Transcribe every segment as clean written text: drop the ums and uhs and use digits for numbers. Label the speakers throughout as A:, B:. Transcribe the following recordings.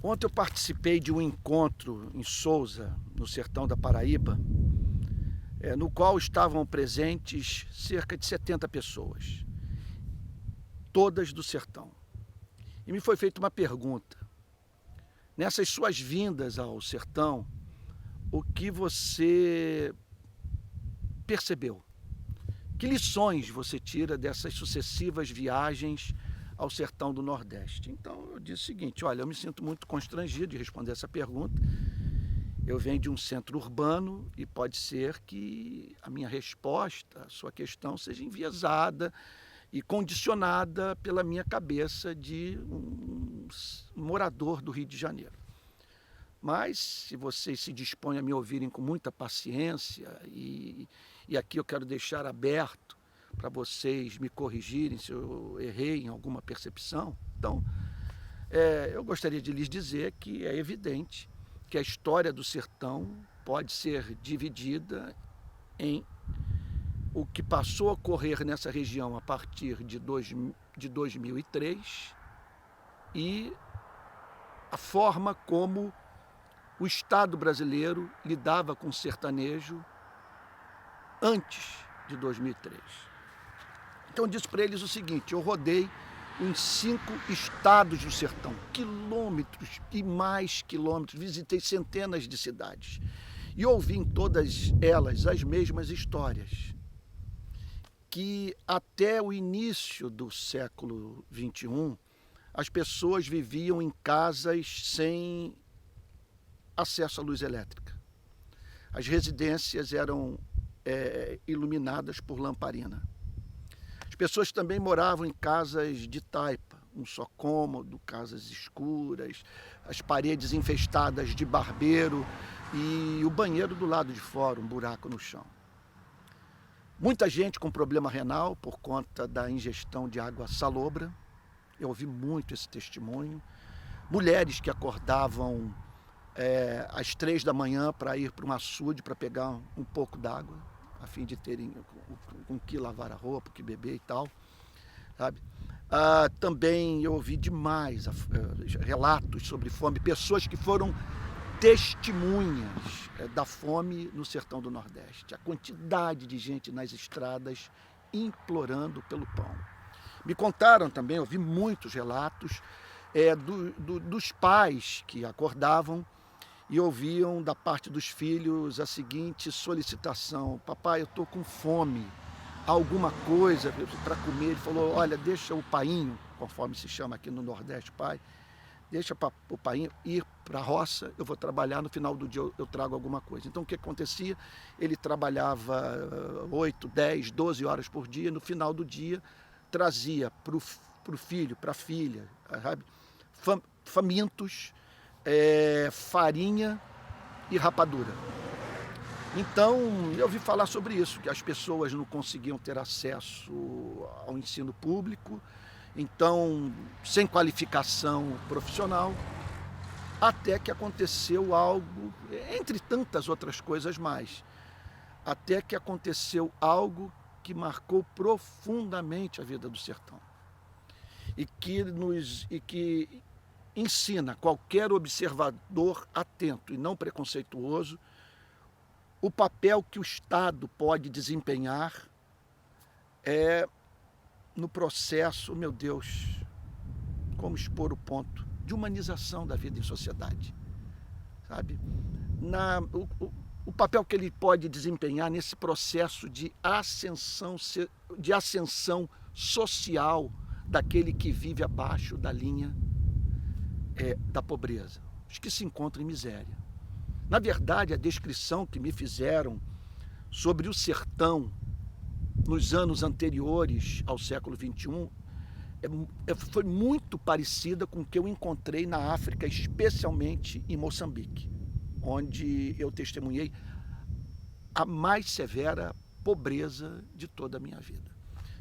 A: Ontem eu participei de um encontro em Sousa, no sertão da Paraíba, no qual estavam presentes cerca de 70 pessoas, todas do sertão. E me foi feita uma pergunta. Nessas suas vindas ao sertão, o que você percebeu? Que lições você tira dessas sucessivas viagens ao sertão do Nordeste? Então eu disse o seguinte: olha, eu me sinto muito constrangido de responder essa pergunta. Eu venho de um centro urbano e pode ser que a minha resposta à sua questão seja enviesada e condicionada pela minha cabeça de um morador do Rio de Janeiro. Mas, se vocês se dispõem a me ouvirem com muita paciência, e aqui eu quero deixar aberto para vocês me corrigirem se eu errei em alguma percepção, então, eu gostaria de lhes dizer que é evidente que a história do sertão pode ser dividida em o que passou a ocorrer nessa região a partir de 2003 e a forma como o Estado brasileiro lidava com o sertanejo antes de 2003. Então eu disse para eles o seguinte: eu rodei em 5 estados do sertão, quilômetros e mais quilômetros, visitei centenas de cidades e ouvi em todas elas as mesmas histórias, que até o início do século XXI as pessoas viviam em casas sem acesso à luz elétrica. As residências eram iluminadas por lamparina. As pessoas também moravam em casas de taipa, um só cômodo, casas escuras, as paredes infestadas de barbeiro e o banheiro do lado de fora, um buraco no chão. Muita gente com problema renal por conta da ingestão de água salobra. Eu ouvi muito esse testemunho. Mulheres que acordavam às 3 da manhã para ir para um açude para pegar um pouco d'água, a fim de terem com que lavar a roupa, que beber e tal, sabe? Também eu ouvi demais relatos sobre fome, pessoas que foram testemunhas da fome no sertão do Nordeste, a quantidade de gente nas estradas implorando pelo pão. Me contaram também, ouvi muitos relatos dos pais que acordavam e ouviam da parte dos filhos a seguinte solicitação: papai, eu estou com fome, alguma coisa para comer. Ele falou: olha, deixa o painho, conforme se chama aqui no Nordeste, pai, deixa o painho ir para a roça, eu vou trabalhar, no final do dia eu trago alguma coisa. Então o que acontecia? Ele trabalhava 8, 10, 12 horas por dia, no final do dia trazia para o filho, para a filha, sabe, famintos, farinha e rapadura. Então eu ouvi falar sobre isso, que as pessoas não conseguiam ter acesso ao ensino público, então sem qualificação profissional, até que aconteceu algo, entre tantas outras coisas mais, até que aconteceu algo que marcou profundamente a vida do sertão e que ensina qualquer observador atento e não preconceituoso o papel que o Estado pode desempenhar no processo, meu Deus, como expor o ponto, de humanização da vida em sociedade, sabe? O papel que ele pode desempenhar nesse processo de ascensão social daquele que vive abaixo da linha da pobreza, os que se encontram em miséria. Na verdade, a descrição que me fizeram sobre o sertão nos anos anteriores ao século XXI foi muito parecida com o que eu encontrei na África, especialmente em Moçambique, onde eu testemunhei a mais severa pobreza de toda a minha vida.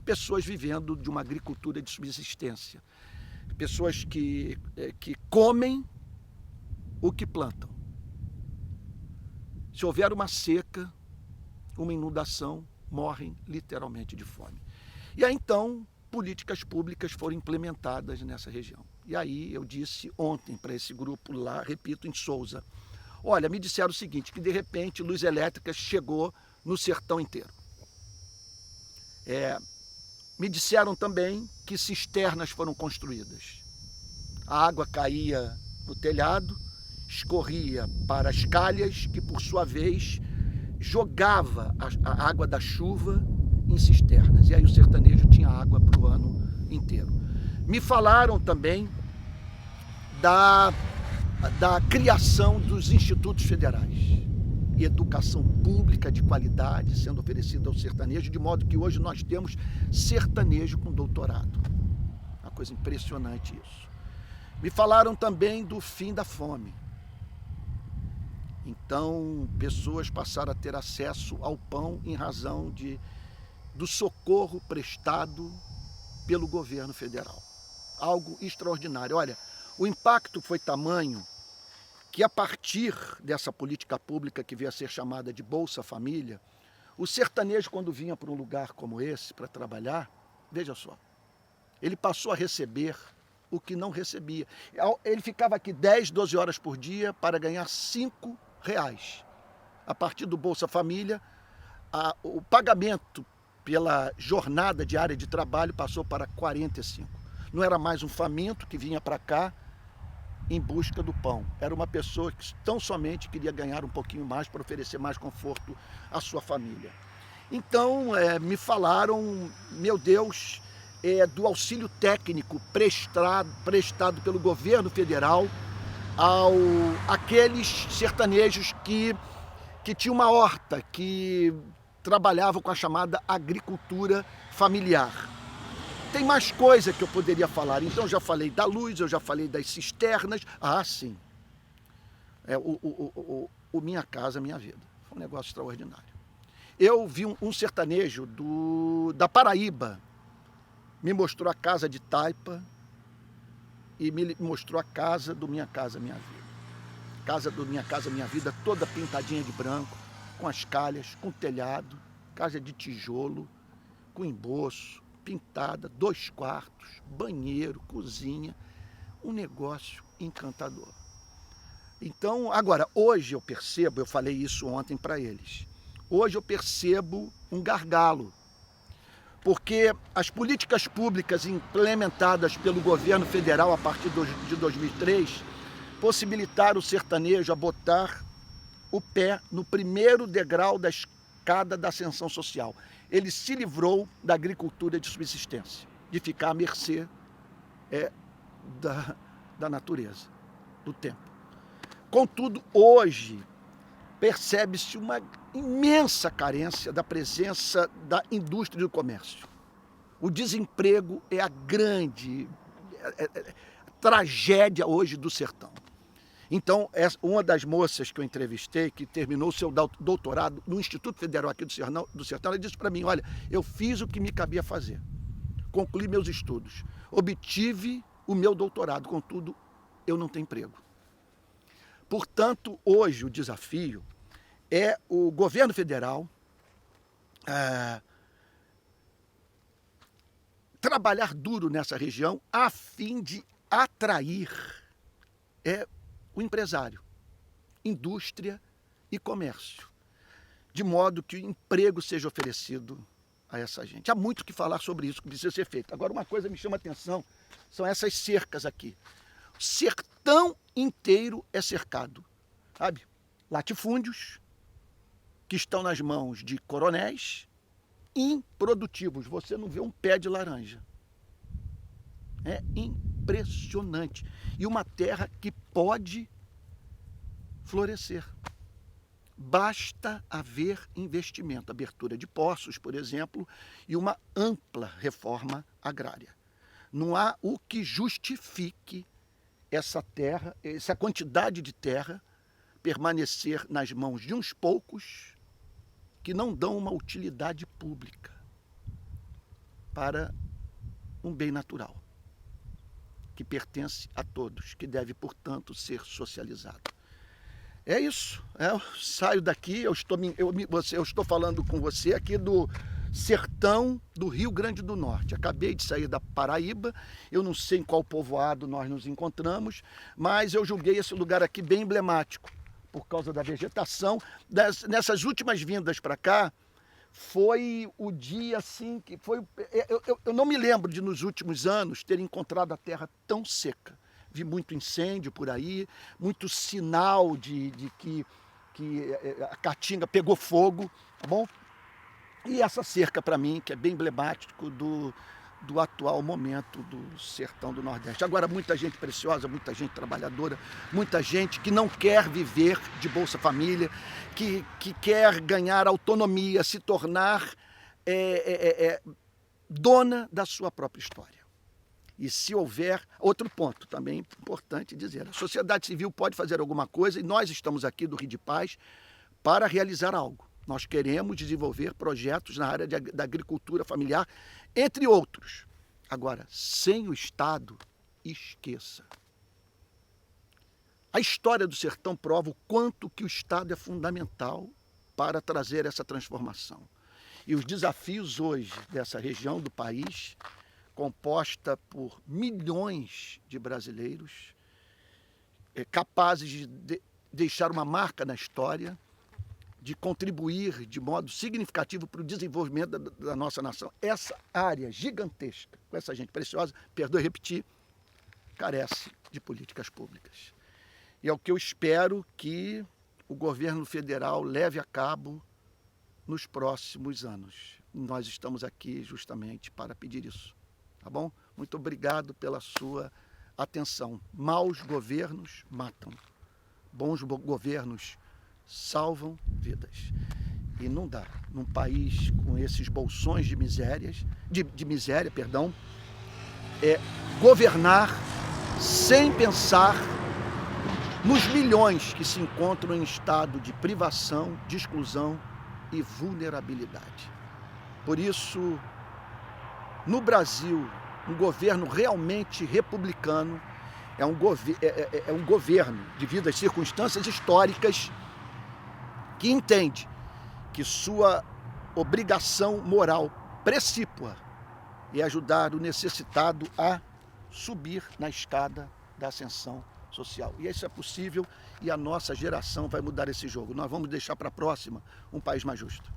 A: Pessoas vivendo de uma agricultura de subsistência, pessoas que comem o que plantam. Se houver uma seca, uma inundação, morrem literalmente de fome. E aí então políticas públicas foram implementadas nessa região. E aí eu disse ontem para esse grupo lá, repito, em Souza, olha, me disseram o seguinte, que de repente luz elétrica chegou no sertão inteiro. Me disseram também que cisternas foram construídas. A água caía no telhado, escorria para as calhas, que por sua vez jogava a água da chuva em cisternas. E aí o sertanejo tinha água para o ano inteiro. Me falaram também da criação dos institutos federais e educação pública de qualidade sendo oferecida ao sertanejo, de modo que hoje nós temos sertanejo com doutorado. Uma coisa impressionante isso. Me falaram também do fim da fome. Então, pessoas passaram a ter acesso ao pão em razão do socorro prestado pelo governo federal. Algo extraordinário. Olha, o impacto foi tamanho que, a partir dessa política pública que veio a ser chamada de Bolsa Família, o sertanejo, quando vinha para um lugar como esse para trabalhar, veja só, ele passou a receber o que não recebia. Ele ficava aqui 10, 12 horas por dia para ganhar R$5. A partir do Bolsa Família, o pagamento pela jornada diária de trabalho passou para 45. Não era mais um faminto que vinha para cá em busca do pão. Era uma pessoa que tão somente queria ganhar um pouquinho mais para oferecer mais conforto à sua família. Então, me falaram, meu Deus, do auxílio técnico prestado pelo governo federal àqueles sertanejos que tinham uma horta, que trabalhavam com a chamada agricultura familiar. Tem mais coisa que eu poderia falar. Então, eu já falei da luz, eu já falei das cisternas. Ah, sim. O Minha Casa Minha Vida. Foi um negócio extraordinário. Eu vi um sertanejo da Paraíba. Me mostrou a casa de taipa e me mostrou a casa do Minha Casa Minha Vida. Casa do Minha Casa Minha Vida, toda pintadinha de branco, com as calhas, com telhado, casa de tijolo, com emboço, pintada, 2 quartos, banheiro, cozinha, um negócio encantador. Então, agora, hoje eu percebo, eu falei isso ontem para eles, hoje eu percebo um gargalo, porque as políticas públicas implementadas pelo governo federal a partir de 2003 possibilitaram o sertanejo a botar o pé no primeiro degrau da escada da ascensão social. Ele se livrou da agricultura de subsistência, de ficar à mercê da natureza, do tempo. Contudo, hoje, percebe-se uma imensa carência da presença da indústria e do comércio. O desemprego é a grande tragédia hoje do sertão. Então, uma das moças que eu entrevistei, que terminou o seu doutorado no Instituto Federal aqui do Sertão, ela disse para mim, olha, eu fiz o que me cabia fazer, concluí meus estudos, obtive o meu doutorado, contudo, eu não tenho emprego. Portanto, hoje o desafio é o governo federal trabalhar duro nessa região a fim de atrair o empresário, indústria e comércio, de modo que o emprego seja oferecido a essa gente. Há muito o que falar sobre isso, que precisa ser feito. Agora, uma coisa me chama a atenção, são essas cercas aqui. O sertão inteiro é cercado, sabe? Latifúndios, que estão nas mãos de coronéis, improdutivos. Você não vê um pé de laranja. É impressionante. E uma terra que pode florescer. Basta haver investimento, abertura de poços, por exemplo, e uma ampla reforma agrária. Não há o que justifique essa terra, essa quantidade de terra, permanecer nas mãos de uns poucos que não dão uma utilidade pública para um bem natural, que pertence a todos, que deve, portanto, ser socializado. É isso. Eu saio daqui, eu estou falando com você aqui sertão do Rio Grande do Norte. Acabei de sair da Paraíba, eu não sei em qual povoado nós nos encontramos, mas eu julguei esse lugar aqui bem emblemático, por causa da vegetação. Nessas últimas vindas para cá, foi o dia assim que foi. Eu não me lembro de nos últimos anos ter encontrado a terra tão seca. Vi muito incêndio por aí, muito sinal de que a caatinga pegou fogo, tá bom? E essa cerca para mim, que é bem emblemático do atual momento do sertão do Nordeste. Agora, muita gente preciosa, muita gente trabalhadora, muita gente que não quer viver de Bolsa Família, que quer ganhar autonomia, se tornar dona da sua própria história. E se houver, outro ponto também importante dizer, a sociedade civil pode fazer alguma coisa e nós estamos aqui do Rio de Paz para realizar algo. Nós queremos desenvolver projetos na área da agricultura familiar, entre outros. Agora, sem o Estado, esqueça. A história do sertão prova o quanto que o Estado é fundamental para trazer essa transformação. E os desafios hoje dessa região do país, composta por milhões de brasileiros, capazes de deixar uma marca na história, de contribuir de modo significativo para o desenvolvimento da nossa nação. Essa área gigantesca, com essa gente preciosa, perdoe repetir, carece de políticas públicas. E é o que eu espero que o governo federal leve a cabo nos próximos anos. Nós estamos aqui justamente para pedir isso. Tá bom? Muito obrigado pela sua atenção. Maus governos matam. Bons governos salvam vidas. E não dá, num país com esses bolsões de miséria, governar sem pensar nos milhões que se encontram em estado de privação, de exclusão e vulnerabilidade. Por isso, no Brasil, um governo realmente republicano é um governo, devido às circunstâncias históricas, que entende que sua obrigação moral precípua é ajudar o necessitado a subir na escada da ascensão social. E isso é possível e a nossa geração vai mudar esse jogo. Nós vamos deixar para a próxima um país mais justo.